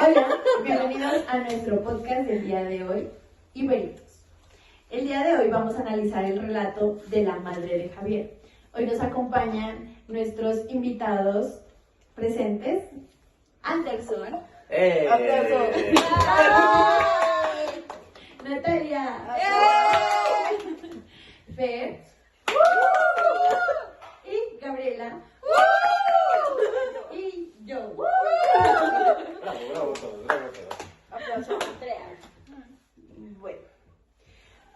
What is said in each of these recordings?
Hola, bienvenidos a nuestro podcast del día de hoy, Iberitos. El día de hoy vamos a analizar el relato de la madre de Javier. Hoy nos acompañan nuestros invitados presentes, Anderson. ¡Aplausos! Natalia. Fer. Y Gabriela. Y yo. Bravo todos. Aplausos. Bueno,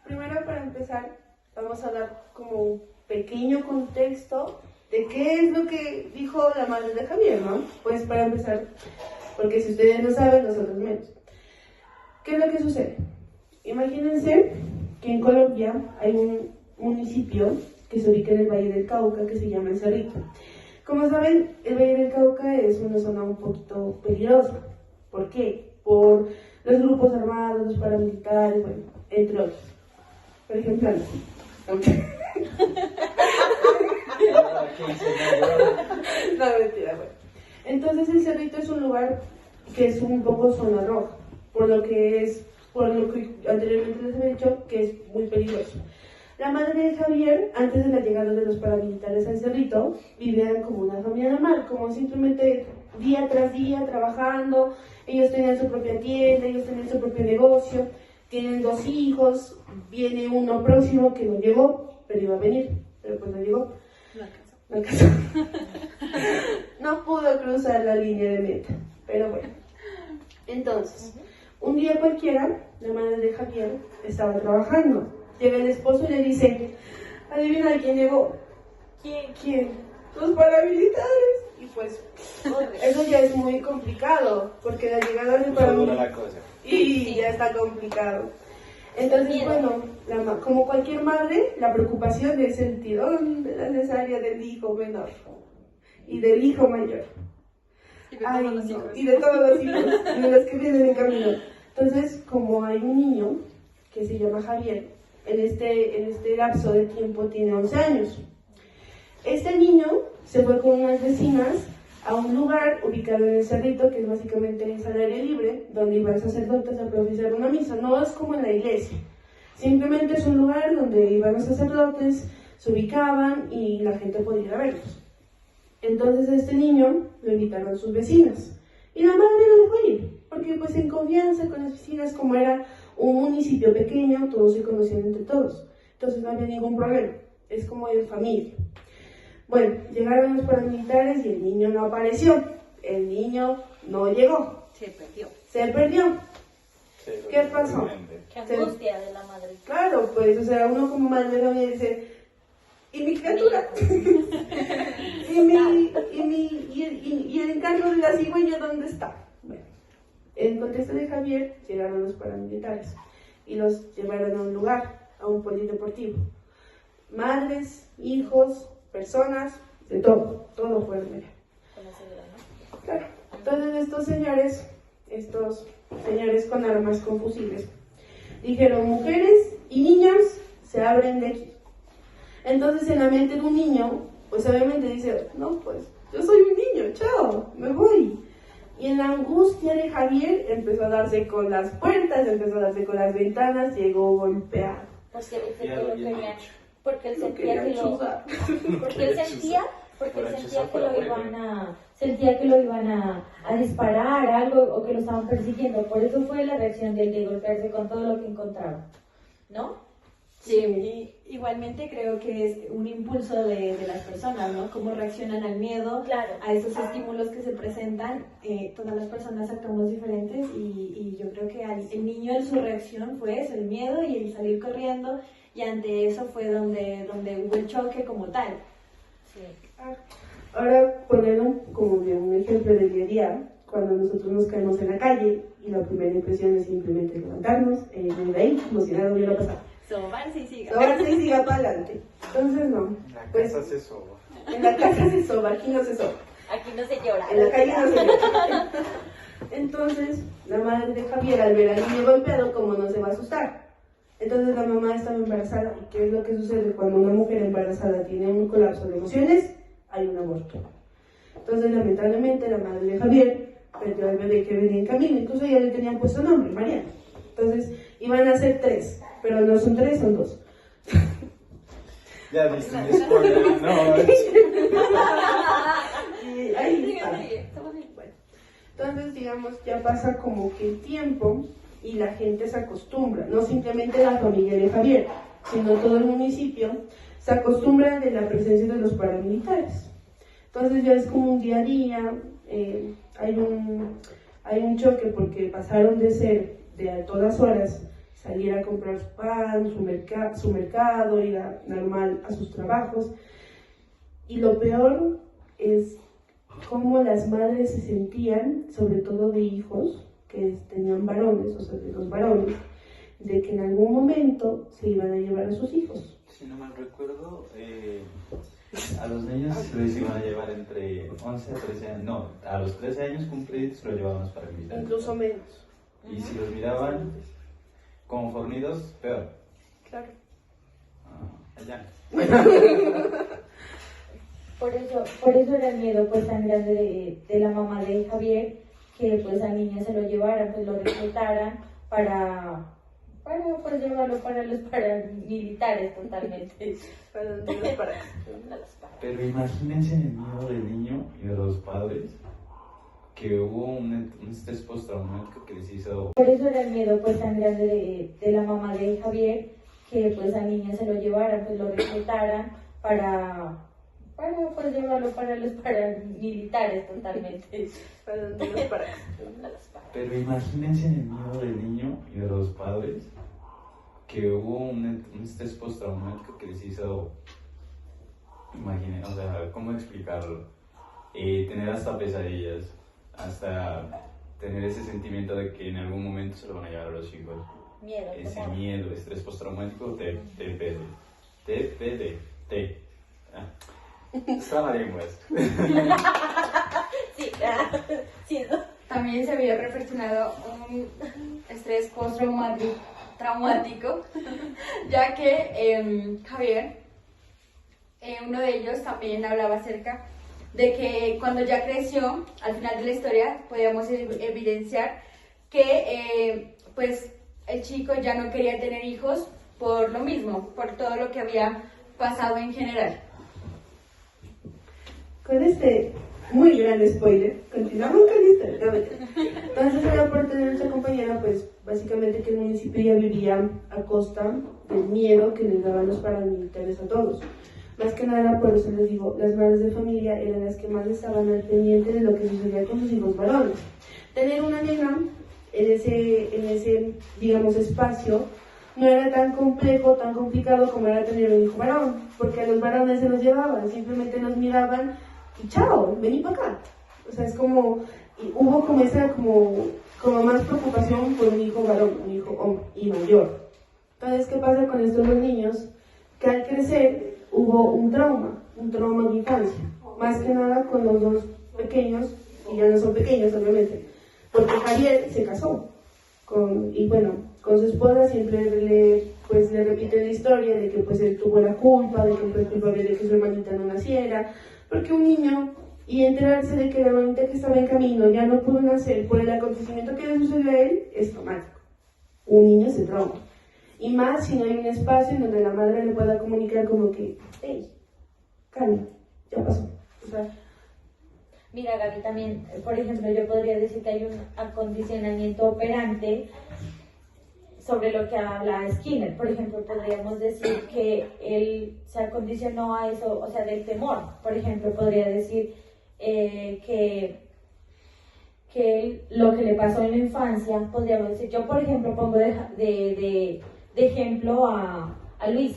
primero para empezar vamos a dar como un pequeño contexto de qué es lo que dijo la madre de Javier, ¿no? Pues para empezar, porque si ustedes no saben, nosotros menos. ¿Qué es lo que sucede? Imagínense que en Colombia hay un municipio que se ubica en el Valle del Cauca que se llama El Cerrito. Como saben, el Valle del Cauca es una zona un poquito peligrosa. ¿Por qué? Por los grupos armados, los paramilitares, bueno, entre otros. Por ejemplo, no, mentira, bueno. Entonces el Cerrito es un lugar que es un poco zona roja, por lo que anteriormente les he dicho que es muy peligroso. La madre de Javier, antes de la llegada de los paramilitares al Cerrito, vivían como una familia normal, como simplemente día tras día trabajando. Ellos tenían su propia tienda, ellos tenían su propio negocio, tienen 2 hijos, viene uno próximo que no llegó, pero iba a venir, pero pues no llegó. No casó. No pudo cruzar la línea de meta, pero bueno. Entonces, un día cualquiera, la madre de Javier estaba trabajando. Llega el esposo y le dice, adivina quién llegó. ¿Quién? Los paramilitares. Y pues, eso ya es muy complicado, porque la llegada de paramilitares... Y ya está complicado. Entonces, bueno, como cualquier madre, la preocupación es el tirón de la cesárea del hijo menor y del hijo mayor. Y de todos los hijos, y de los que vienen en camino. Entonces, como hay un niño que se llama Javier, en este lapso de tiempo tiene 11 años. Este niño se fue con unas vecinas a un lugar ubicado en el Cerrito, que es básicamente al aire libre, donde iban sacerdotes a profesar una misa. No es como en la iglesia, simplemente es un lugar donde iban los sacerdotes, se ubicaban y la gente podía ir a verlos. Entonces a este niño lo invitaron sus vecinas y la madre lo dejó ir, porque pues en confianza con las vecinas, como era un municipio pequeño, todos se conocían entre todos, entonces no había ningún problema, es como de familia. Bueno, llegaron los paramilitares y el niño no apareció, el niño no llegó. Se perdió. ¿Qué pasó? Qué angustia de la madre. Claro, pues, o sea, uno como madre de familia dice, ¿y mi criatura? ¿Y el encargo de la cigüeña dónde está? Bueno, en el contexto de Javier, llegaron los paramilitares y los llevaron a un lugar, a un polideportivo. Madres, hijos, personas, de todo fueron allá. Claro, entonces estos señores con armas, con fusiles, dijeron, mujeres y niñas se abren de aquí. Entonces en la mente de un niño, pues obviamente dice, no, pues yo soy un niño, chao, me voy. Y en la angustia de Javier empezó a darse con las puertas, empezó a darse con las ventanas, llegó golpeado. Porque él sentía que lo iban a disparar algo o que lo estaban persiguiendo. Por eso fue la reacción de golpearse con todo lo que encontraba, ¿no? Sí, igualmente creo que es un impulso de las personas, ¿no? Cómo reaccionan al miedo, claro, a esos estímulos que se presentan. Todas las personas actuamos diferentes y yo creo que el niño en su reacción fue eso, el miedo y el salir corriendo, y ante eso fue donde hubo el choque como tal. Sí. Ahora ponerlo como de un ejemplo del día a día, cuando nosotros nos caemos en la calle y la primera impresión es simplemente levantarnos, de ahí, como si nada hubiera pasado. Sobarse y siga para adelante. Entonces no. Pues, casa se soba. En la casa se soba, aquí no se soba. Aquí no se llora. En la calle no se llora. Entonces, la madre de Javier, al ver al niño golpeado, como no se va a asustar. Entonces la mamá estaba embarazada. ¿Y qué es lo que sucede cuando una mujer embarazada tiene un colapso de emociones? Hay un aborto. Entonces, lamentablemente, la madre de Javier metió al bebé que venía en camino, incluso ya le tenían puesto nombre, Mariana. Entonces iban a ser 3, pero no son 3, son 2. Ya viste mi spoiler, no. Y ahí está. Bueno, entonces, digamos, ya pasa como que el tiempo y la gente se acostumbra, no simplemente la familia de Javier, sino todo el municipio se acostumbra de la presencia de los paramilitares. Entonces ya es como un día a día, hay un choque porque pasaron de ser de a todas horas salir a comprar su pan, su mercado, ir normal a sus trabajos. Y lo peor es cómo las madres se sentían, sobre todo de hijos que tenían varones, o sea, de los varones, de que en algún momento se iban a llevar a sus hijos. Si no mal recuerdo, a los niños se los iban a llevar entre 11 a 13 años. No, a los 13 años cumplidos se los llevaban los paramilitares. Incluso menos. Y si los miraban como fornidos, peor. Claro. Allá. Por eso era el miedo pues tan grande de la mamá de Javier, que pues al niño se lo llevaran, pues lo reclutaran para pues llevarlo para los paramilitares totalmente. Para los niños, para. Pero imagínense el miedo del niño y de los padres, que hubo un estrés postraumático que les hizo. Por eso era el miedo pues tan grande de la mamá de Javier, que pues al niño se lo llevaran, pues lo reclutaran para pues llevarlo para los paramilitares totalmente. Para los niños, para. Pero imagínense el miedo del niño y de los padres, que hubo un estrés postraumático que les hizo, imaginen, o sea, ¿cómo explicarlo? Tener hasta pesadillas, hasta tener ese sentimiento de que en algún momento se lo van a llevar a los hijos. Miedo. Ese temor. miedo, estrés postraumático, TPD. Está la lengua esto. Sí, sí, ¿no? También se había reflexionado un estrés postraumático, ya que Javier, uno de ellos también hablaba acerca de que cuando ya creció, al final de la historia, podíamos evidenciar que pues el chico ya no quería tener hijos por lo mismo, por todo lo que había pasado en general. Con este muy gran spoiler, continuamos con la historia. Entonces era por tener nuestra compañera, pues básicamente que el municipio ya vivía a costa del miedo que les daban los paramilitares a todos. Más que nada, por eso les digo, las madres de familia eran las que más estaban al pendiente de lo que sucedía con sus hijos varones. Tener una nena en ese digamos, espacio no era tan complejo, tan complicado como era tener un hijo varón, porque a los varones se los llevaban, simplemente los miraban y chao, vení para acá. O sea, es como, hubo como esa, como más preocupación por un hijo varón, un hijo hombre y mayor. Entonces, ¿qué pasa con estos dos niños? Que al crecer hubo un trauma de infancia, más que nada con los dos pequeños, y ya no son pequeños obviamente, porque Javier se casó, y bueno, con su esposa siempre le repite la historia de que pues él tuvo la culpa, de que fue culpable de que su hermanita no naciera, porque un niño, y enterarse de que la hermanita que estaba en camino ya no pudo nacer por el acontecimiento que le sucedió a él, es traumático. Un niño se trauma. Y más si no hay un espacio en donde la madre le pueda comunicar como que, hey, calma, ya pasó. O sea, Mira, Gaby, también, por ejemplo, yo podría decir que hay un acondicionamiento operante sobre lo que habla Skinner. Por ejemplo, podríamos decir que él se acondicionó a eso, o sea, del temor. Por ejemplo, podría decir que él, lo que le pasó en la infancia, podríamos decir, yo por ejemplo pongo de ejemplo a Luis,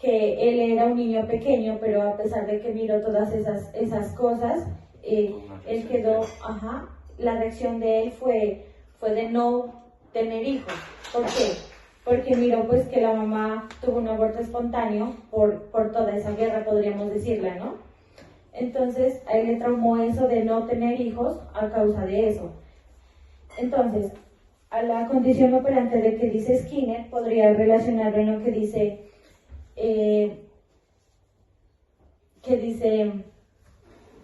que él era un niño pequeño, pero a pesar de que miró todas esas cosas, él quedó, la reacción de él fue de no tener hijos. ¿Por qué? Porque miró pues que la mamá tuvo un aborto espontáneo por toda esa guerra, podríamos decirla, ¿no? Entonces a él le traumó eso de no tener hijos a causa de eso. Entonces, a la condición operante de que dice Skinner, podría relacionarlo en lo que dice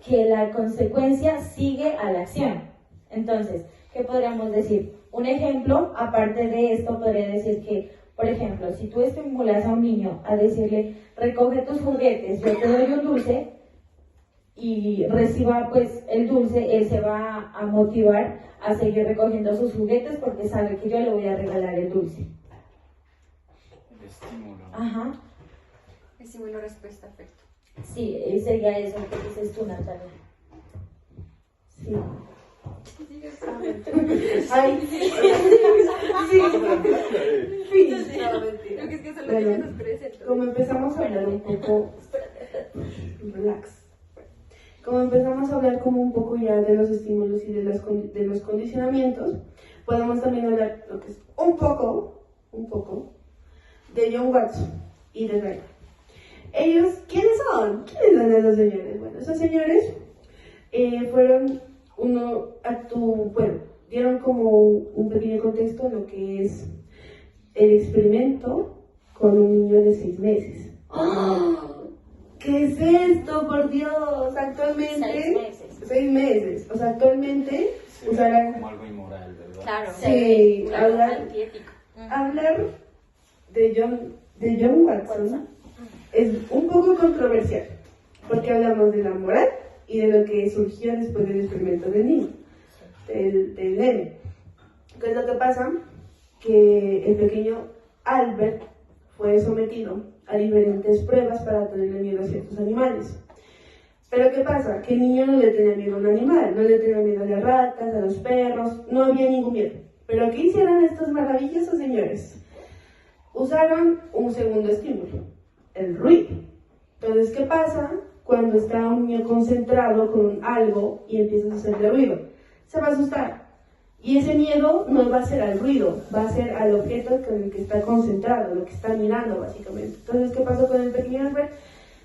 que la consecuencia sigue a la acción. Entonces, ¿qué podríamos decir? Un ejemplo, aparte de esto, podría decir que, por ejemplo, si tú estimulas a un niño a decirle, recoge tus juguetes, yo te doy un dulce, y reciba pues el dulce, él se va a motivar a seguir recogiendo sus juguetes porque sabe que yo le voy a regalar el dulce. El estímulo. Ajá. Estímulo, respuesta, afecto. Sí, sería eso que dices tú, Natalia. Sí. Ay, No, mentira. Lo que es que solo Bueno, ella nos presenta. Como empezamos a hablar un poco, relax. Como empezamos a hablar como un poco ya de los estímulos y de los condicionamientos, podemos también hablar lo que es un poco de John Watson y de Ray. Ellos, ¿quiénes son? ¿Quiénes son esos señores? Bueno, esos señores fueron dieron como un pequeño contexto en lo que es el experimento con un niño de 6 meses. ¿Qué es esto, por Dios? Actualmente... 6 meses. O sea, actualmente Se usarán... ve como algo inmoral, ¿verdad? Claro. Sí, Claro, hablar antiético. de John Watson es un poco controversial, porque hablamos de la moral y de lo que surgió después del experimento del niño, del nene. ¿Qué es lo que pasa? Que el pequeño Albert fue sometido a diferentes pruebas para tenerle miedo a ciertos animales. Pero ¿qué pasa? Que el niño no le tenía miedo a un animal, no le tenía miedo a las ratas, a los perros, no había ningún miedo. Pero ¿qué hicieron estos maravillosos señores? Usaron un segundo estímulo, el ruido. Entonces, ¿qué pasa cuando está un niño concentrado con algo y empiezas a hacerle ruido? Se va a asustar. Y ese miedo no va a ser al ruido, va a ser al objeto con el que está concentrado, lo que está mirando básicamente. Entonces, ¿qué pasó con el pequeño Albert?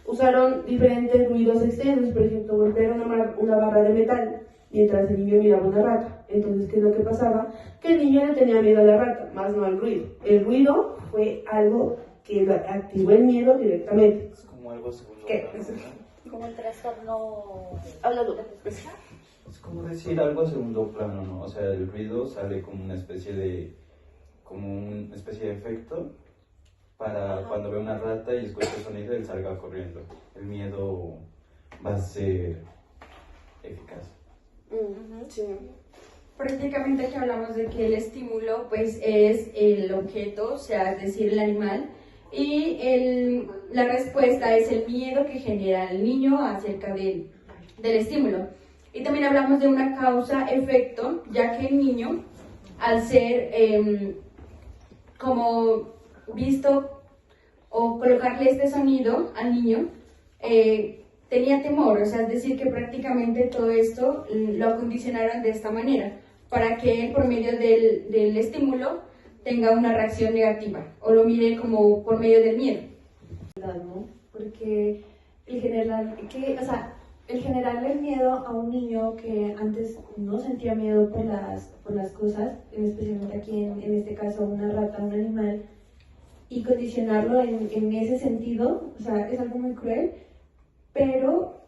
Usaron diferentes ruidos externos, por ejemplo, golpear una barra de metal mientras el niño miraba una rata. Entonces, ¿qué es lo que pasaba? Que el niño le tenía miedo a la rata, más no al ruido. El ruido fue algo que activó el miedo directamente. Es como algo segundo ¿Qué? plano, ¿no? como el trastorno... Habla tú. Es como decir algo a segundo plano, ¿no? O sea, el ruido sale como una especie de efecto para cuando ve una rata y escucha el sonido, él salga corriendo. El miedo va a ser eficaz. Sí. Prácticamente aquí hablamos de que el estímulo pues es el objeto, o sea, es decir, el animal, y la respuesta es el miedo que genera el niño acerca del estímulo. Y también hablamos de una causa-efecto, ya que el niño, al ser como visto o colocarle este sonido al niño, tenía temor, o sea, es decir, que prácticamente todo esto lo acondicionaron de esta manera, para que él, por medio del estímulo, tenga una reacción negativa o lo mire como por medio del miedo. ¿No? Porque el generarle el miedo a un niño que antes no sentía miedo por las cosas, especialmente aquí en este caso una rata, un animal, y condicionarlo en ese sentido, o sea, es algo muy cruel, pero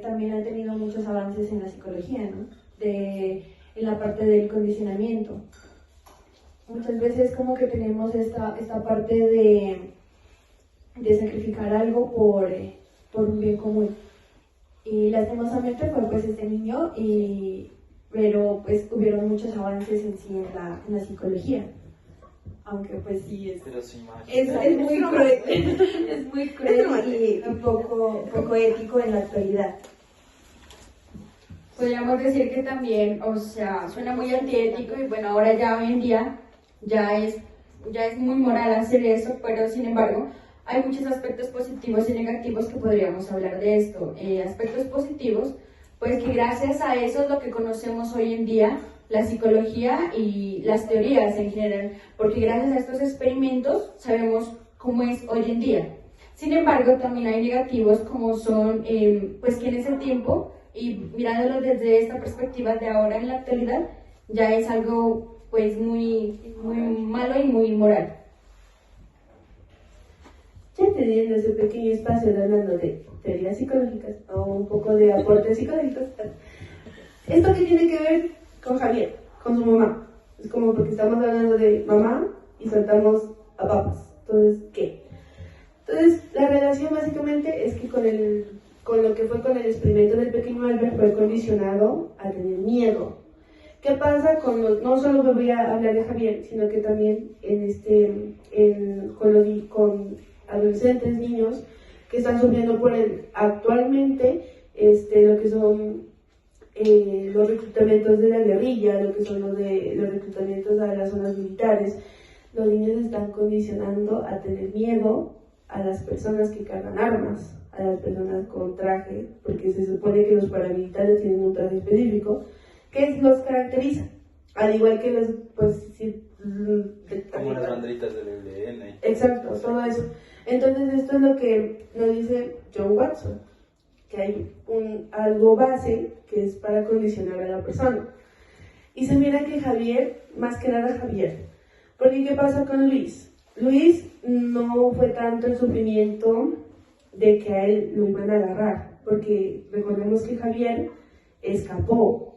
también han tenido muchos avances en la psicología, ¿no? En la parte del condicionamiento. Muchas veces como que tenemos esta parte de sacrificar algo por un bien común. Y lastimosamente fue pues este niño, pero pues hubieron muchos avances en sí en la psicología. Aunque pues sí Pero sí, es muy cruel, es muy cruel y un poco ético en la actualidad. Podríamos decir que también, o sea, suena muy antiético y bueno, ahora ya hoy en día ya es muy moral hacer eso, pero sin embargo hay muchos aspectos positivos y negativos que podríamos hablar de esto. Aspectos positivos, pues que gracias a eso es lo que conocemos hoy en día, la psicología y las teorías en general, porque gracias a estos experimentos sabemos cómo es hoy en día. Sin embargo, también hay negativos como son, pues que en ese tiempo, y mirándolo desde esta perspectiva de ahora en la actualidad, ya es algo pues muy malo y muy inmoral. Ya teniendo ese pequeño espacio de hablando de teorías psicológicas o un poco de aportes psicológicos, ¿esto qué tiene que ver con Javier, con su mamá? Es como porque estamos hablando de mamá y saltamos a papas. Entonces, ¿qué? Entonces, la relación básicamente es que con lo que fue con el experimento del pequeño Albert fue condicionado a tener miedo. ¿Qué pasa con no solo me voy a hablar de Javier, sino que también con adolescentes, niños que están sufriendo por actualmente lo que son los reclutamientos de la guerrilla, lo que son los reclutamientos a las zonas militares? Los niños están condicionando a tener miedo a las personas que cargan armas, a las personas con traje, porque se supone que los paramilitares tienen un traje específico que los caracteriza, al igual que los, pues, sí, como las banderitas del ELN. Exacto, todo eso. Entonces esto es lo que nos dice John Watson, que hay algo base que es para condicionar a la persona. Y se mira que Javier, más que nada Javier, porque ¿qué pasa con Luis? Luis no fue tanto el sufrimiento de que a él lo iban a agarrar, porque recordemos que Javier escapó,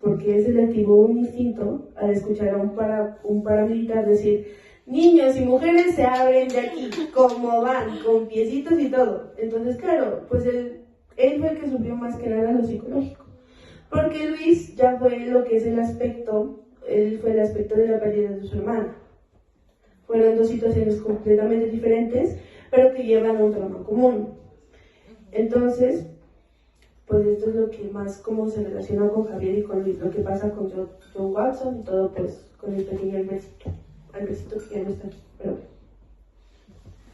porque él se le activó un instinto al escuchar a un paramilitar decir: niños y mujeres se abren de aquí, como van, con piecitos y todo. Entonces, claro, pues él fue el que sufrió más que nada lo psicológico, porque Luis ya fue lo que es él fue el aspecto de la pérdida de su hermana. Fueron dos situaciones completamente diferentes, pero que llevan a un trauma común. Entonces, pues esto es lo que más como se relaciona con Javier y con Luis, lo que pasa con John Watson y todo, pues con el pequeño Albertito que ya no está aquí,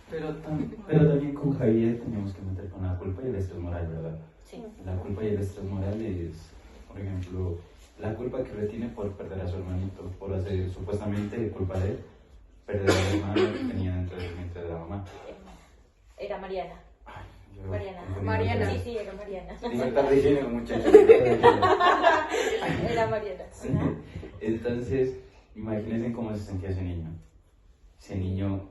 pero también con Javier tenemos que meter con la culpa y el estrés moral, ¿verdad? Sí. La culpa y el estrés moral es, por ejemplo, la culpa que le tiene por perder a su hermanito, por hacer supuestamente culpa de él, perder a la hermana que tenía dentro del vientre de la mamá. Era Mariana. Mariana. Sí, era Mariana. Libertad de género, muchachos. Era Mariana. Sí. Entonces, imagínense cómo se sentía ese niño. Ese niño,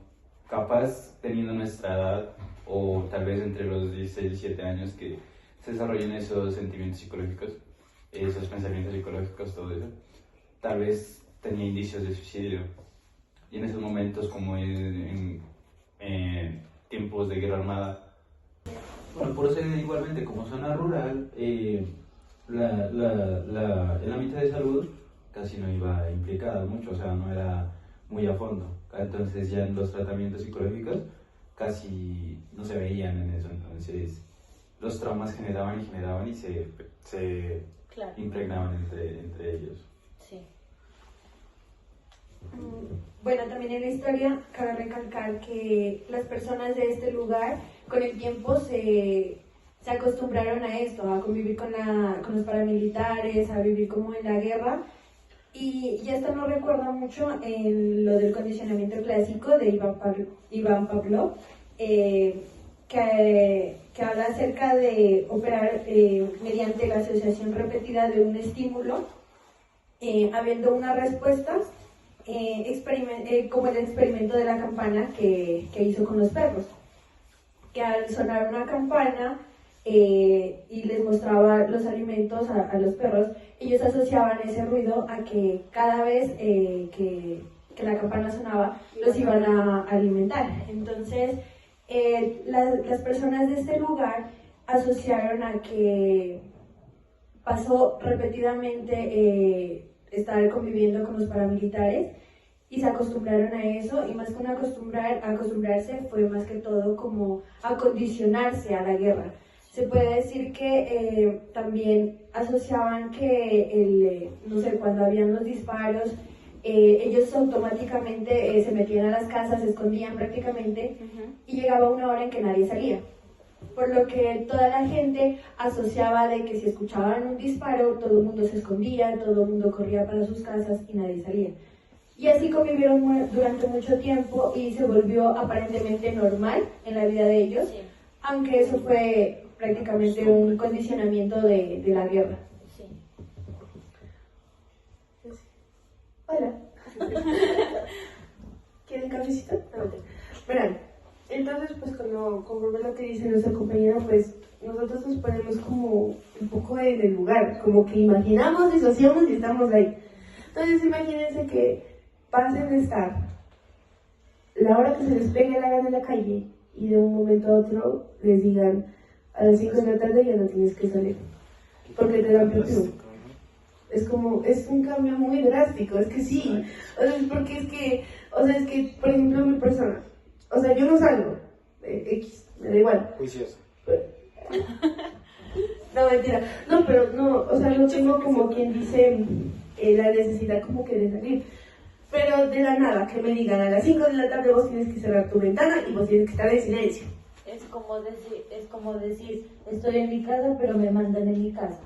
capaz teniendo nuestra edad, o tal vez entre los 16 y 17 años, que se desarrollen esos sentimientos psicológicos, esos pensamientos psicológicos, todo eso, tal vez tenía indicios de suicidio. Y en esos momentos, como en tiempos de guerra armada, bueno, por ser igualmente como zona rural, el ámbito de salud casi no iba implicado mucho, o sea, no era muy a fondo. Entonces ya en los tratamientos psicológicos casi no se veían en eso. Entonces los traumas generaban y se Claro. impregnaban entre ellos. Sí. Bueno, también en la historia cabe recalcar que las personas de este lugar con el tiempo se acostumbraron a esto, a convivir con los paramilitares, a vivir como en la guerra. Y esto nos recuerda mucho en lo del condicionamiento clásico de Iván Pavlov, que habla acerca de operar mediante la asociación repetida de un estímulo, habiendo una respuesta, como el experimento de la campana que hizo con los perros, que al sonar una campana y les mostraba los alimentos a los perros, ellos asociaban ese ruido a que cada vez que la campana sonaba los iban a alimentar. Entonces las personas de este lugar asociaron a que pasó repetidamente estar conviviendo con los paramilitares y se acostumbraron a eso, y más que acostumbrarse fue más que todo como acondicionarse a la guerra. Se puede decir que también asociaban que no sé, cuando habían los disparos, ellos automáticamente se metían a las casas, se escondían prácticamente, y llegaba una hora en que nadie salía. Por lo que toda la gente asociaba de que si escuchaban un disparo, todo el mundo se escondía, todo el mundo corría para sus casas y nadie salía. Y así convivieron durante mucho tiempo y se volvió aparentemente normal en la vida de ellos, Sí. aunque eso fue prácticamente un condicionamiento de la guerra. Sí. Hola. ¿Quieren cafecito? Verán, entonces dice nuestra compañera, pues nosotros nos ponemos como un poco en el lugar, como que imaginamos, disociamos y estamos ahí. Entonces imagínense que pasen de estar la hora que se les pegue la gana en la calle y de un momento a otro les digan a las 5 de la tarde ya no tienes que salir porque te dan perfume. Es como, es un cambio muy drástico, es que sí, o sea, porque es que, por ejemplo, mi persona, o sea, yo no salgo, X, me da igual. Juicioso. No, mentira, no, pero no, o sea, no tengo como quien dice la necesidad como que de salir, pero de la nada, que me digan a las 5 de la tarde vos tienes que cerrar tu ventana y vos tienes que estar en silencio. Es como decir, estoy en mi casa, pero me mandan en mi casa.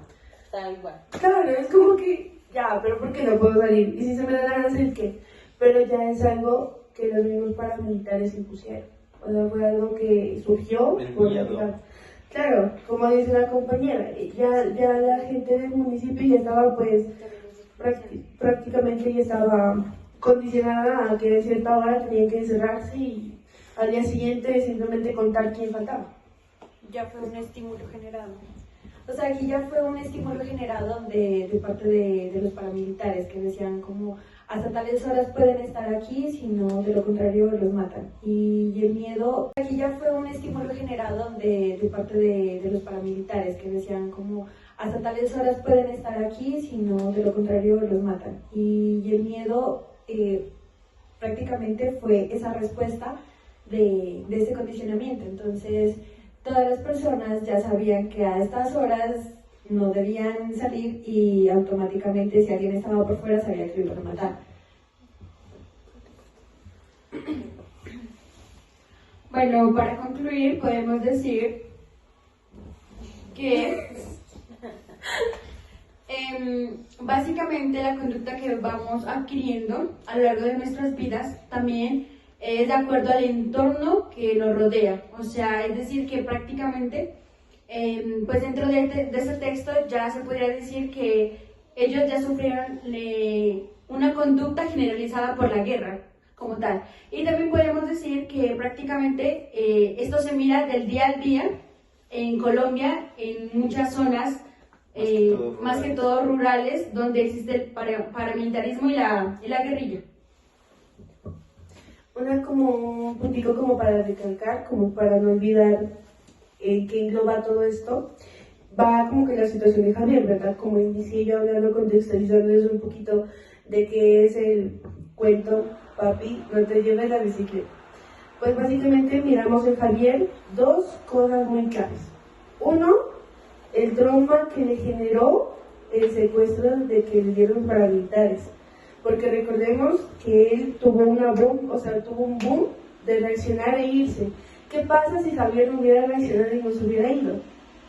Tal igual. Claro, es como que, ya, pero ¿por qué no puedo salir? Y si se me da la gana hacer, ¿qué? Pero ya es algo que los mismos paramilitares impusieron. O sea, fue algo que surgió por claro, como dice la compañera, ya la gente del municipio ya estaba pues prácticamente ya estaba condicionada a que de cierta hora tenían que encerrarse y al día siguiente simplemente contar quién faltaba. Ya fue un estímulo generado. O sea, aquí ya fue un estímulo generado de parte de los paramilitares que decían como hasta tales horas pueden estar aquí, si no, de lo contrario los matan. Y el miedo, aquí ya fue un estímulo generado de parte de los paramilitares que decían como hasta tales horas pueden estar aquí, si no, de lo contrario los matan. Y el miedo prácticamente fue esa respuesta de ese condicionamiento. Entonces, todas las personas ya sabían que a estas horas no debían salir y automáticamente si alguien estaba por fuera sabía que lo iban a matar. Bueno, para concluir podemos decir que básicamente la conducta que vamos adquiriendo a lo largo de nuestras vidas también es de acuerdo al entorno que nos rodea. O sea, es decir que prácticamente pues dentro de este texto ya se podría decir que ellos ya sufrieron una conducta generalizada por la guerra como tal. Y también podemos decir que prácticamente esto se mira del día al día en Colombia, en muchas zonas, más que todo rurales, donde existe el paramilitarismo y la guerrilla. Como un puntico como para recalcar, como para no olvidar que engloba todo esto, va como que la situación de Javier, ¿verdad? Como inicié yo hablando, contextualizándoles un poquito de qué es el cuento Papi, no te lleves la bicicleta. Pues básicamente miramos en Javier dos cosas muy claras. Uno, el trauma que le generó el secuestro de que le dieron paramilitares. Porque recordemos que él tuvo un boom de reaccionar e irse. ¿Qué pasa si Javier no hubiera reaccionado y no se hubiera ido?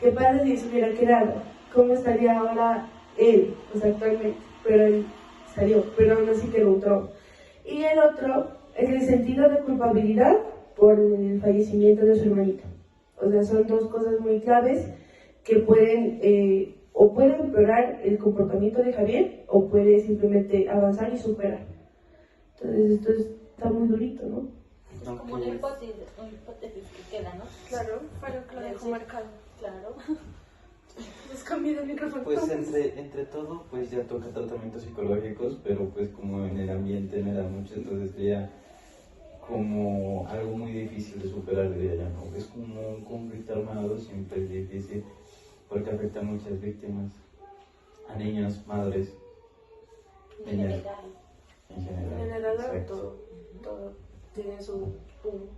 ¿Qué pasa si se hubiera quedado? ¿Cómo estaría ahora él? Actualmente. Pero él salió, pero aún así quedó un trauma. Y el otro es el sentido de culpabilidad por el fallecimiento de su hermanita. Son dos cosas muy claves que pueden o puede empeorar el comportamiento de Javier o puede simplemente avanzar y superar. Entonces esto está muy durito, ¿no? Es como una hipótesis que queda, ¿no? Claro, pero que lo dejó marcado. Claro. Les cambié de micrófono. Pues entre todo, pues ya toca tratamientos psicológicos, pero pues como en el ambiente me da mucho, entonces sería como algo muy difícil de superar, diría yo, ¿no? Es como un conflicto armado, siempre es difícil, porque afecta a muchas víctimas, a niños, madres, En general. En general, En general, exacto. todo tiene su boom.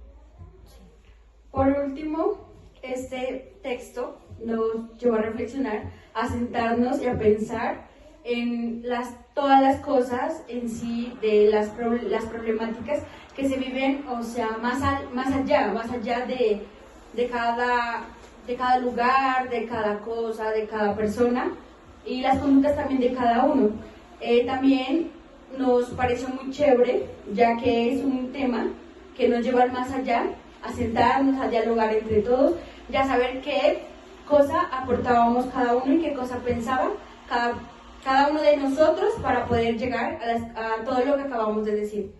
Por último, este texto nos llevó a reflexionar, a sentarnos y a pensar en todas las cosas en sí de las problemáticas que se viven, o sea, más allá de cada lugar, de cada cosa, de cada persona y las conductas también de cada uno. También nos pareció muy chévere, ya que es un tema que nos lleva al más allá, a sentarnos, a dialogar entre todos, y a saber qué cosa aportábamos cada uno y qué cosa pensaba cada uno de nosotros para poder llegar a todo lo que acabamos de decir.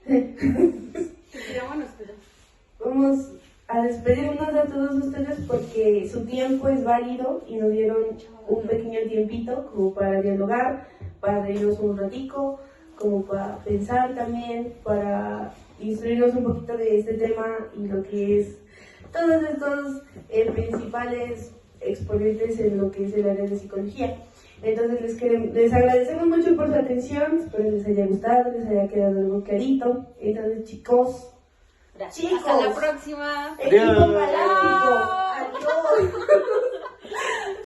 Vámonos, pero... vamos a despedirnos de todos ustedes porque su tiempo es válido y nos dieron un pequeño tiempito como para dialogar, para reírnos un ratico, como para pensar también, para instruirnos un poquito de este tema y lo que es todos estos principales exponentes en lo que es el área de psicología. Entonces les agradecemos mucho por su atención, espero les haya gustado, les haya quedado algo clarito. Entonces chicos, Hasta la próxima. equipo galáctico, adiós.